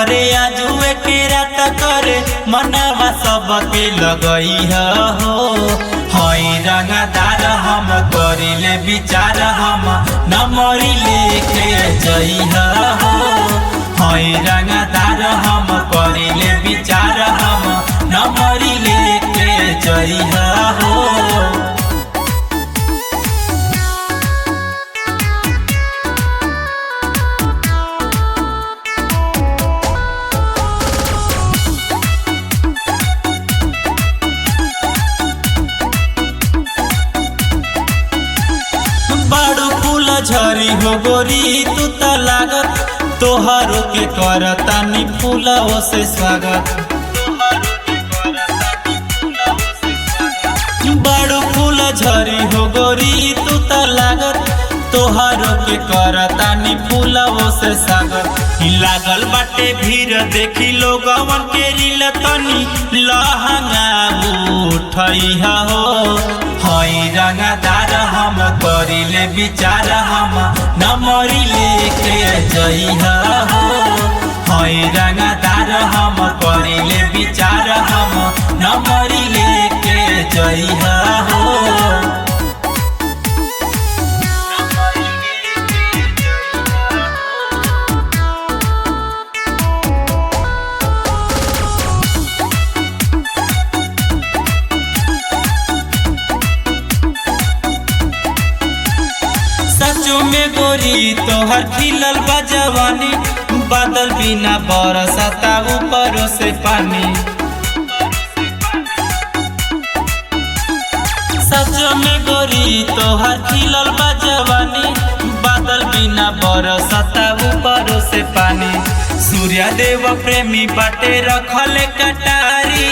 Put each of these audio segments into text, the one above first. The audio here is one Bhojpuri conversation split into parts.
घरे आजुए के रात करे मनवा सबके लगई हो। हई रंगदार हम करिले विचार हम नमरी लेके जइहा हो। हई रंगदार हम करिले विचार हम नमरी लेके जइहा हो। बाड़ू फूल झरी हो गोरी तू त लागत तोहरो के करतानी फूलओ से स्वागत। बाड़ू फूल झरी हो गोरी तू त लागत तोहरो के करतानी फूलओ से स्वागत। लागल बाटे भीड़ देखी लोगवन के रील तनी लहंगा उठइहा हो। हई रंगदार हम करिले विचार हम नमरी लेके जइहा हो। हई रंगदार हम करिले विचार हम नमरी लेके जइहा हो। सचो में गोरी तोहर खिलल बा जवानी बादल बिना बरसता ऊपरों से पानी। सचो में गोरी तोहर खिलल बा जवानी बादल बिना बरसता ऊपरों से पानी। सूर्य देव प्रेमी बाटे रखले कटारी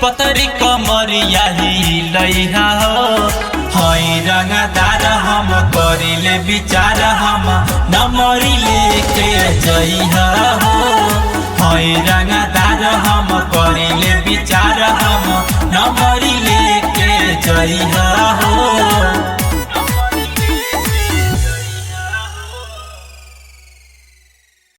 पतरी कमरिया हिलइहा हो। हई रंगदार हम करिले विचार हम नमरी लेके जइहा हो। हई रंगदार हम करिले विचार हम नमरी लेके जइहा हो।